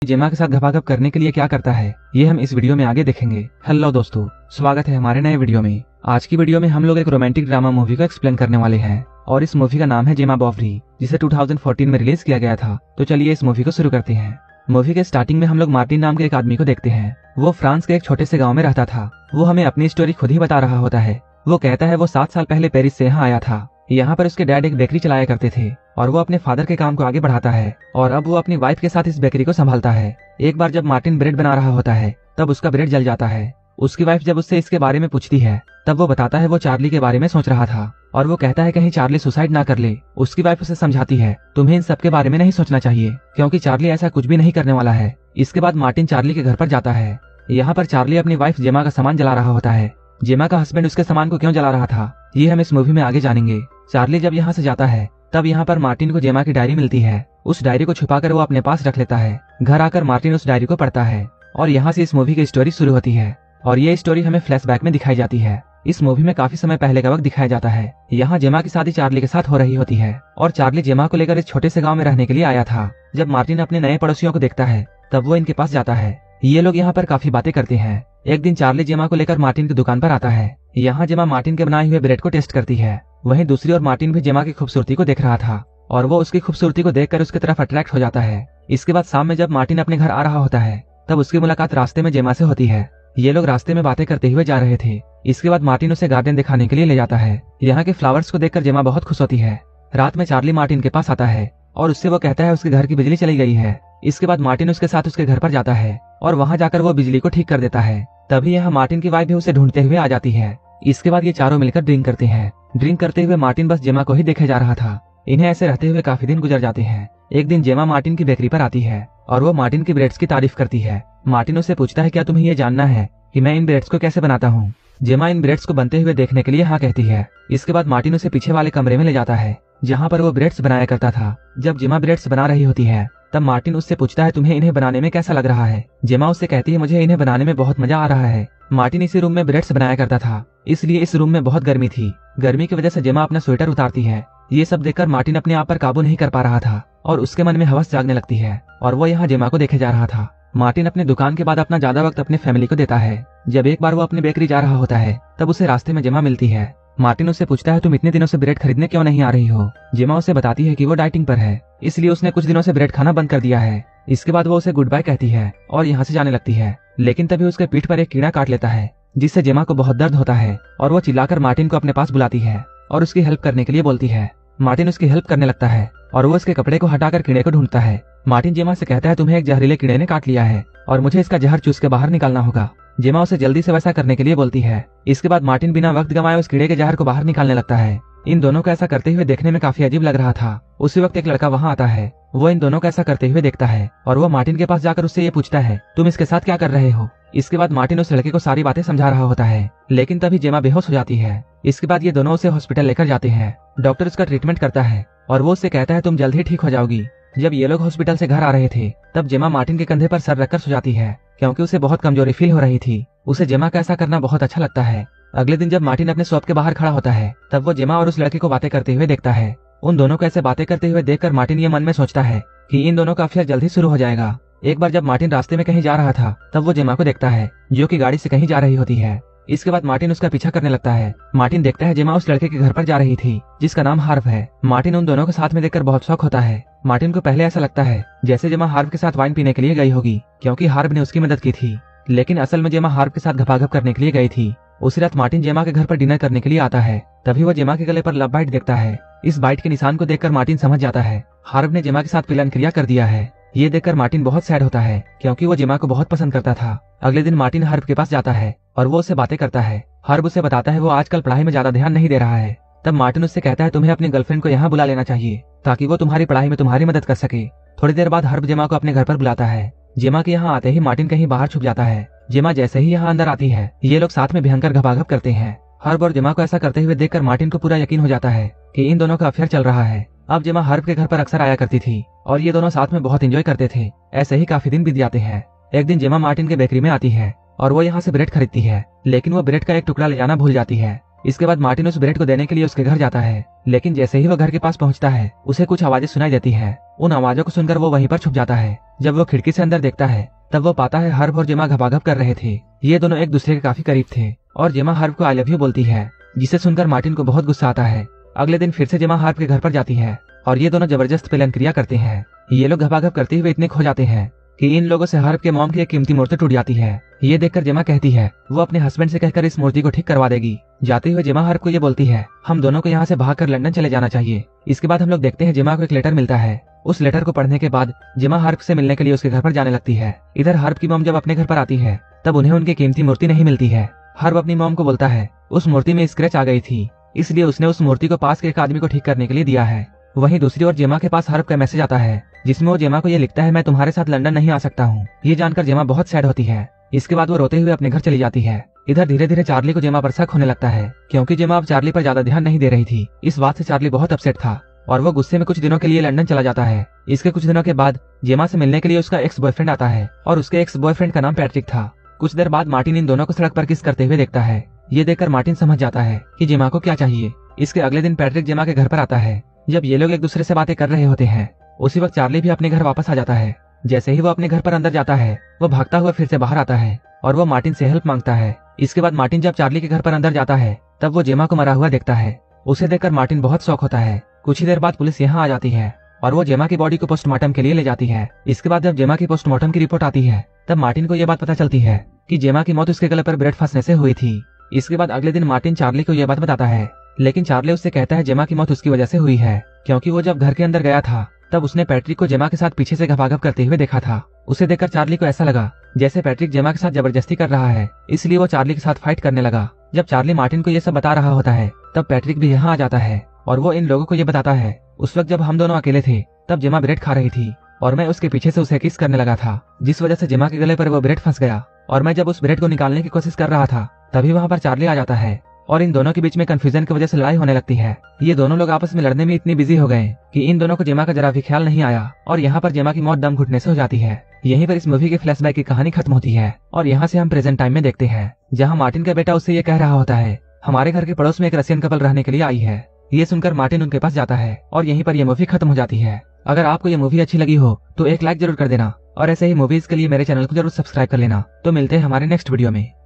जेमा के साथ घपाघप करने के लिए क्या करता है, ये हम इस वीडियो में आगे देखेंगे। हेलो दोस्तों, स्वागत है हमारे नए वीडियो में। आज की वीडियो में हम लोग एक रोमांटिक ड्रामा मूवी को एक्सप्लेन करने वाले हैं और इस मूवी का नाम है जेमा बॉवरी, जिसे 2014 में रिलीज किया गया था। तो चलिए इस मूवी को शुरू करते हैं। मूवी के स्टार्टिंग में हम लोग मार्टिन नाम के एक आदमी को देखते हैं। वो फ्रांस के एक छोटे से गाँव में रहता था। वो हमें अपनी स्टोरी खुद ही बता रहा होता है। वो कहता है वो 7 साल पहले पेरिस से यहाँ आया था। यहाँ पर उसके डैड एक बेकरी चलाया करते थे और वो अपने फादर के काम को आगे बढ़ाता है और अब वो अपनी वाइफ के साथ इस बेकरी को संभालता है। एक बार जब मार्टिन ब्रेड बना रहा होता है तब उसका ब्रेड जल जाता है। उसकी वाइफ जब उससे इसके बारे में पूछती है तब वो बताता है वो चार्ली के बारे में सोच रहा था और वो कहता है कहीं चार्ली सुसाइड ना कर ले। उसकी वाइफ उसे समझाती है तुम्हें इन सब के बारे में नहीं सोचना चाहिए क्योंकि चार्ली ऐसा कुछ भी नहीं करने वाला है। इसके बाद मार्टिन चार्ली के घर पर जाता है। यहाँ पर चार्ली अपनी वाइफ जेमा का सामान जला रहा होता है। जेमा का हस्बैंड उसके सामान को क्यों जला रहा था ये हम इस मूवी में आगे जानेंगे। चार्ली जब यहाँ से जाता है तब यहाँ पर मार्टिन को जेमा की डायरी मिलती है। उस डायरी को छुपाकर वो अपने पास रख लेता है। घर आकर मार्टिन उस डायरी को पढ़ता है और यहाँ से इस मूवी की स्टोरी शुरू होती है और ये स्टोरी हमें फ्लैशबैक में दिखाई जाती है। इस मूवी में काफी समय पहले का वक्त दिखाया जाता है। यहाँ जेमा की शादी चार्ली के साथ हो रही होती है और चार्ली जेमा को लेकर इस छोटे से गाँव में रहने के लिए आया था। जब मार्टिन अपने नए पड़ोसियों को देखता है तब वो इनके पास जाता है। ये लोग यहाँ पर काफी बातें करते हैं। एक दिन चार्ली जेमा को लेकर मार्टिन की दुकान पर आता है। यहाँ जेमा मार्टिन के बनाए हुए ब्रेड को टेस्ट करती है। वहीं दूसरी ओर मार्टिन भी जेमा की खूबसूरती को देख रहा था और वो उसकी खूबसूरती को देखकर उसकी तरफ अट्रैक्ट हो जाता है। इसके बाद शाम में जब मार्टिन अपने घर आ रहा होता है तब उसकी मुलाकात रास्ते में जेमा से होती है। ये लोग रास्ते में बातें करते हुए जा रहे थे। इसके बाद मार्टिन उसे गार्डन दिखाने के लिए ले जाता है। यहाँ के फ्लावर्स को देखकर जेमा बहुत खुश होती है। रात में चार्ली मार्टिन के पास आता है और उससे वो कहता है उसके घर की बिजली चली गई है। इसके बाद मार्टिन उसके साथ उसके घर पर जाता है और वहाँ जाकर वो बिजली को ठीक कर देता है। तभी यहाँ मार्टिन की वाइफ भी उसे ढूंढते हुए आ जाती है। इसके बाद ये चारों मिलकर ड्रिंक करते हैं। ड्रिंक करते हुए मार्टिन बस जेमा को ही देखे जा रहा था। इन्हें ऐसे रहते हुए काफी दिन गुजर जाते हैं। एक दिन जेमा मार्टिन की बेकरी पर आती है और वो मार्टिन की ब्रेड्स की तारीफ करती है। मार्टिन उससे पूछता है क्या तुम्हें ये जानना है कि मैं इन ब्रेड्स को कैसे बनाता हूँ। जेमा इन ब्रेड्स को बनते हुए देखने के लिए हाँ कहती है। इसके बाद मार्टिन उसे पीछे वाले कमरे में ले जाता है जहाँ पर वो ब्रेड्स बनाया करता था। जब जेमा ब्रेड्स बना रही होती है तब मार्टिन उससे पूछता है तुम्हें इन्हें बनाने में कैसा लग रहा है। जेमा उससे कहती है मुझे इन्हें बनाने में बहुत मजा आ रहा है। मार्टिन इसी रूम में ब्रेड्स बनाया करता था, इसलिए इस रूम में बहुत गर्मी थी। गर्मी की वजह से जेमा अपना स्वेटर उतारती है। ये सब देखकर मार्टिन अपने आप पर काबू नहीं कर पा रहा था और उसके मन में हवस जागने लगती है और वो यहाँ जेमा को देखे जा रहा था। मार्टिन अपने दुकान के बाद अपना ज्यादा वक्त अपने फैमिली को देता है। जब एक बार वो अपनी बेकरी जा रहा होता है तब उसे रास्ते में जेमा मिलती है। मार्टिन उससे पूछता है तुम इतने दिनों से ब्रेड खरीदने क्यों नहीं आ रही हो। जेमा उसे बताती है कि वो डाइटिंग पर है, इसलिए उसने कुछ दिनों से ब्रेड खाना बंद कर दिया है। इसके बाद वो उसे गुड बाय कहती है और यहाँ से जाने लगती है। लेकिन तभी उसके पीठ पर एक कीड़ा काट लेता है जिससे जेमा को बहुत दर्द होता है और वो चिल्लाकर मार्टिन को अपने पास बुलाती है और उसकी हेल्प करने के लिए बोलती है। मार्टिन उसकी हेल्प करने लगता है और वो उसके कपड़े को हटाकर कीड़े को ढूंढता है। मार्टिन जेमा से कहता है तुम्हें एक जहरीले कीड़े ने काट लिया है और मुझे इसका जहर चूस के बाहर निकालना होगा। जेमा उसे जल्दी से वैसा करने के लिए बोलती है। इसके बाद मार्टिन बिना वक्त गंवाए उस कीड़े के जहर को बाहर निकालने लगता है। इन दोनों को ऐसा करते हुए देखने में काफी अजीब लग रहा था। उसी वक्त एक लड़का वहाँ आता है। वो इन दोनों को ऐसा करते हुए देखता है और वो मार्टिन के पास जाकर उससे ये पूछता है तुम इसके साथ क्या कर रहे हो। इसके बाद मार्टिन उस लड़के को सारी बातें समझा रहा होता है, लेकिन तभी जेमा बेहोश हो जाती है। इसके बाद ये दोनों उसे हॉस्पिटल लेकर जाते हैं। डॉक्टर उसका ट्रीटमेंट करता है और वो उससे कहता है तुम जल्द ही ठीक हो जाओगी। जब ये लोग हॉस्पिटल से घर आ रहे थे तब जेमा मार्टिन के कंधे पर सर रखकर सो जाती है क्योंकि उसे बहुत कमजोरी फील हो रही थी। उसे जेमा का ऐसा करना बहुत अच्छा लगता है। अगले दिन जब मार्टिन अपने शॉप के बाहर खड़ा होता है तब वो जेमा और उस लड़के को बातें करते हुए देखता है। उन दोनों को ऐसे बातें करते हुए देखकर मार्टिन ये मन में सोचता है कि इन दोनों का अफेयर जल्द ही शुरू हो जाएगा। एक बार जब मार्टिन रास्ते में कहीं जा रहा था तब वो जेमा को देखता है जो कि गाड़ी से कहीं जा रही होती है। इसके बाद मार्टिन उसका पीछा करने लगता है। मार्टिन देखता है जेमा उस लड़के के घर पर जा रही थी जिसका नाम हार्व है। मार्टिन उन दोनों को साथ में देखकर बहुत शौक होता है। मार्टिन को पहले ऐसा लगता है जैसे जेमा हार्व के साथ वाइन पीने के लिए गई होगी क्योंकि हार्व ने उसकी मदद की थी, लेकिन असल में जेमा हार्व के साथ घपाघप करने के लिए गई थी। उसी रात मार्टिन जेमा के घर पर डिनर करने के लिए आता है। तभी वो जेमा के गले पर लव बाइट देखता है। इस बाइट के निशान को देखकर मार्टिन समझ जाता है हार्व ने जेमा के साथ पिलन क्रिया कर दिया है। ये देखकर मार्टिन बहुत सैड होता है क्योंकि वो जेमा को बहुत पसंद करता था। अगले दिन मार्टिन हार्व के पास जाता है और वो उससे बातें करता है। हार्व उसे बताता है वो आजकल पढ़ाई में ज्यादा ध्यान नहीं दे रहा है। तब मार्टिन उससे कहता है तुम्हें अपनी गर्लफ्रेंड को यहाँ बुला लेना चाहिए ताकि वो तुम्हारी पढ़ाई में तुम्हारी मदद कर सके। थोड़ी देर बाद हार्व जेमा को अपने घर पर बुलाता है। जेमा के यहाँ आते ही मार्टिन कहीं बाहर छुप जाता है। जेमा जैसे ही यहाँ अंदर आती है ये लोग साथ में भयंकर घपाघप करते हैं। हार्व और जेमा को ऐसा करते हुए देखकर मार्टिन को पूरा यकीन हो जाता है कि इन दोनों का अफेयर चल रहा है। अब जेमा हार्व के घर पर अक्सर आया करती थी और ये दोनों साथ में बहुत एंजॉय करते थे। ऐसे ही काफी दिन बीत जाते हैं। एक दिन जेमा मार्टिन के बेकरी में आती है और वो यहाँ से ब्रेड खरीदती है, लेकिन वो ब्रेड का एक टुकड़ा ले जाना भूल जाती है। इसके बाद मार्टिन उस ब्रेड को देने के लिए उसके घर जाता है, लेकिन जैसे ही वो घर के पास पहुंचता है उसे कुछ आवाजें सुनाई देती है। उन आवाजों को सुनकर वो वहीं पर छुप जाता है। जब वो खिड़की से अंदर देखता है तब वो पाता है हर्ब और जेमा घपाघप कर रहे थे। ये दोनों एक दूसरे के काफी करीब थे और जेमा हर्ब को आई लव यू बोलती है, जिसे सुनकर मार्टिन को बहुत गुस्सा आता है। अगले दिन फिर से जेमा हर्ब के घर पर जाती है और ये दोनों जबरदस्त पेलन क्रिया करते हैं। ये लोग घपाघप करते हुए इतने खो जाते हैं कि इन लोगों से हर्ब के मॉम की एक कीमती मूर्ति टूट जाती है। ये देखकर जेमा कहती है वो अपने हस्बैंड से कहकर इस मूर्ति को ठीक करवा देगी। जाते हुए जेमा हर्ब को ये बोलती है हम दोनों को यहाँ से भागकर लंदन चले जाना चाहिए। इसके बाद हम लोग देखते हैं जेमा को एक लेटर मिलता है। उस लेटर को पढ़ने के बाद जेमा हर्ब से मिलने के लिए उसके घर पर जाने लगती है। इधर हर्ब की मॉम जब अपने घर पर आती है तब उन्हें उनकी कीमती मूर्ति नहीं मिलती है। हर्ब अपनी मॉम को बोलता है उस मूर्ति में स्क्रैच आ गई थी, इसलिए उसने उस मूर्ति को पास के एक आदमी को ठीक करने के लिए दिया है। वहीं दूसरी ओर जेमा के पास हर्ब का मैसेज आता है जिसमें वो जेमा को ये लिखता है मैं तुम्हारे साथ लंदन नहीं आ सकता हूँ। ये जानकर जेमा बहुत सैड होती है। इसके बाद वो रोते हुए अपने घर चली जाती है। इधर धीरे धीरे चार्ली को जेमा पर शक होने लगता है क्योंकि जेमा अब चार्ली पर ज्यादा ध्यान नहीं दे रही थी। इस बात से चार्ली बहुत अपसेट था और वो गुस्से में कुछ दिनों के लिए लंदन चला जाता है। इसके कुछ दिनों के बाद जेमा से मिलने के लिए उसका एक्स बॉयफ्रेंड आता है और उसके एक्स बॉयफ्रेंड का नाम पैट्रिक था। कुछ देर बाद मार्टिन इन दोनों को सड़क पर किस करते हुए देखता है। ये देखकर मार्टिन समझ जाता है कि जेमा को क्या चाहिए। इसके अगले दिन पैट्रिक जेमा के घर पर आता है। जब ये लोग एक दूसरे से बातें कर रहे होते हैं उसी वक्त चार्ली भी अपने घर वापस आ जाता है। जैसे ही वो अपने घर पर अंदर जाता है वो भागता हुआ फिर से बाहर आता है और वो मार्टिन से हेल्प मांगता है। इसके बाद मार्टिन जब चार्ली के घर पर अंदर जाता है तब वो जेमा को मरा हुआ देखता है। उसे देखकर मार्टिन बहुत शॉक होता है। कुछ ही देर बाद पुलिस यहाँ आ जाती है और वो जेमा की बॉडी को पोस्टमार्टम के लिए ले जाती है। इसके बाद जब जेमा की पोस्टमार्टम की रिपोर्ट आती है तब मार्टिन को यह बात पता चलती है कि जेमा की मौत उसके गले पर ब्रेड फंसने से हुई थी। इसके बाद अगले दिन मार्टिन चार्ली को यह बात बताता है, लेकिन चार्ली उससे कहता है जेमा की मौत उसकी वजह से हुई है क्योंकि वो जब घर के अंदर गया था तब उसने पैट्रिक को जेमा के साथ पीछे से घपाघप करते हुए देखा था। उसे देखकर चार्ली को ऐसा लगा जैसे पैट्रिक जेमा के साथ जबरदस्ती कर रहा है, इसलिए वो चार्ली के साथ फाइट करने लगा। जब चार्ली मार्टिन को ये सब बता रहा होता है तब पैट्रिक भी यहाँ आ जाता है और वो इन लोगों को ये बताता है उस वक्त जब हम दोनों अकेले थे तब जेमा ब्रेड खा रही थी और मैं उसके पीछे से उसे किस करने लगा था, जिस वजह से जेमा के गले पर वो ब्रेड फंस गया और मैं जब उस ब्रेड को निकालने की कोशिश कर रहा था तभी वहाँ पर चार्ली आ जाता है और इन दोनों के बीच में कंफ्यूजन की वजह से लड़ाई होने लगती है। ये दोनों लोग आपस में लड़ने में इतनी बिजी हो गए कि इन दोनों को जेमा का जरा भी ख्याल नहीं आया और यहाँ पर जेमा की मौत दम घुटने से हो जाती है। यहीं पर इस मूवी के फ्लैशबैक की कहानी खत्म होती है और यहाँ से हम प्रेजेंट टाइम में देखते हैं जहाँ मार्टिन का बेटा उससे ये कह रहा होता है हमारे घर के पड़ोस में एक रशियन कपल रहने के लिए आई है। ये सुनकर मार्टिन उनके पास जाता है और यहीं पर यह मूवी खत्म हो जाती है। अगर आपको ये मूवी अच्छी लगी हो तो एक लाइक जरूर कर देना और ऐसे ही मूवीज के लिए मेरे चैनल को जरूर सब्सक्राइब कर लेना। तो मिलते हैं हमारे नेक्स्ट वीडियो में।